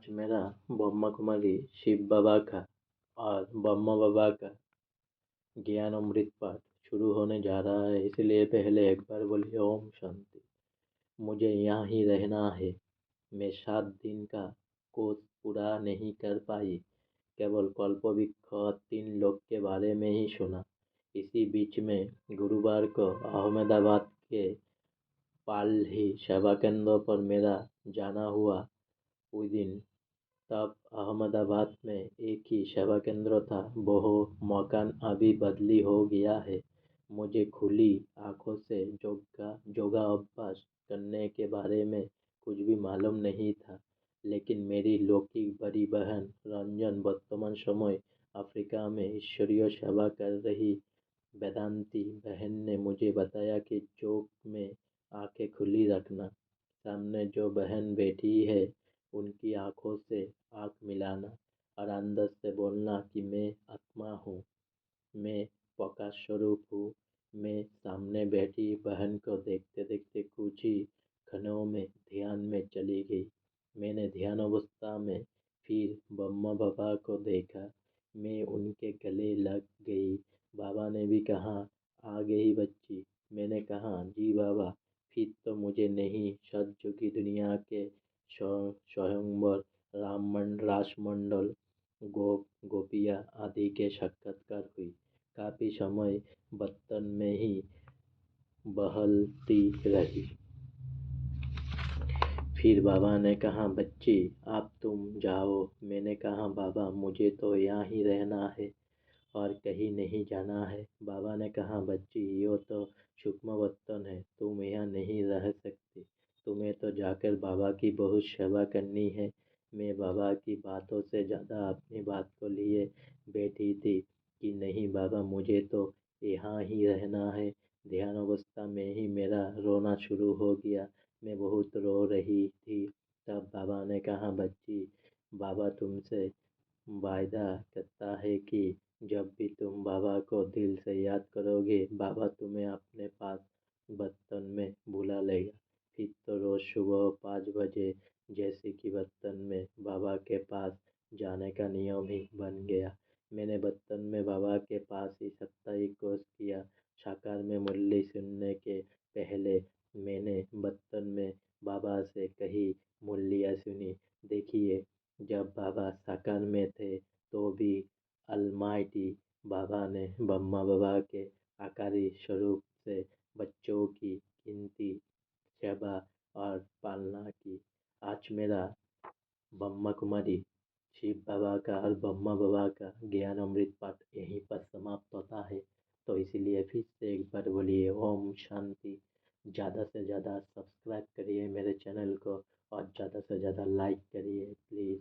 आज मेरा ब्रह्मा कुमारी शिव बाबा का और ब्रह्मा बाबा का ज्ञान अमृत पाठ शुरू होने जा रहा है। इसलिए पहले एक बार बोलिए ओम शांति। मुझे यहाँ ही रहना है। मैं 7 दिन का कोर्स पूरा नहीं कर पाई, केवल कल्पवृक्ष और 3 लोग के बारे में ही सुना। इसी बीच में गुरुवार को अहमदाबाद के पालही सेवा केंद्र पर मेरा जाना हुआ। उस दिन तब अहमदाबाद में एक ही सेवा केंद्र था, वो मकान अभी बदली हो गया है। मुझे खुली आंखों से योगाभ्यास करने के बारे में कुछ भी मालूम नहीं था, लेकिन मेरी लौकिक बड़ी बहन रंजन वर्तमान समय अफ्रीका में ईश्वरीय सेवा कर रही वेदांती बहन ने मुझे बताया कि योग में आंखें खुली रखना, सामने जो बहन बैठी है उनकी आंखों से आंख मिलाना और अंदर से बोलना कि मैं आत्मा हूँ, मैं प्रकाश स्वरूप हूँ। मैं सामने बैठी बहन को देखते देखते कुछ ही क्षणों में ध्यान में चली गई। मैंने ध्यान अवस्था में फिर ब्रह्मा बाबा को देखा। मैं उनके गले लग गई। बाबा ने भी कहा, आ गई बच्ची। मैंने कहा, जी बाबा। फिर तो मुझे नहीं, सत्युग की दुनिया के स्वयंवर रासमंडल गोपिया आदि के साक्षात्कार हुई। काफी समय बर्तन में ही बहलती रही। फिर बाबा ने कहा, बच्ची अब तुम जाओ। मैंने कहा, बाबा मुझे तो यहाँ ही रहना है और कहीं नहीं जाना है। बाबा ने कहा, बच्ची ये तो सूक्ष्म बर्तन है, तुम यहाँ नहीं रह सकती। तुम्हें तो जाकर बाबा की बहुत सेवा करनी है। मैं बाबा की बातों से ज़्यादा अपनी बात को लिए बैठी थी कि नहीं बाबा मुझे तो यहाँ ही रहना है। ध्यान अवस्था में ही मेरा रोना शुरू हो गया। मैं बहुत रो रही थी। तब बाबा ने कहा, बच्ची बाबा तुमसे वायदा करता है कि जब भी तुम बाबा को दिल से याद करोगे, बाबा तुम्हें अपने पास बर्तन में बुला लेगा। फिर तो रोज सुबह 5 बजे जैसे कि बर्तन में बाबा के पास जाने का नियम ही बन गया। मैंने बर्तन में बाबा के पास ही साप्ताहिक कोर्स किया। साकार में मुरली सुनने के पहले मैंने बर्तन में बाबा से कही मुरलियाँ सुनी। देखिए, जब बाबा साकार में थे तो भी अलमाइटी बाबा ने ब्रह्मा बाबा के आकारी स्वरूप से बच्चों की गिनती, सेवा और पालना की। आज मेरा ब्रह्मा कुमारी शिव बाबा का और ब्रह्मा बाबा का ज्ञान अमृत पाठ यहीं पर समाप्त होता है। तो इसीलिए फिर से एक बार बोलिए ओम शांति। ज़्यादा से ज़्यादा सब्सक्राइब करिए मेरे चैनल को और ज़्यादा से ज़्यादा लाइक करिए प्लीज़।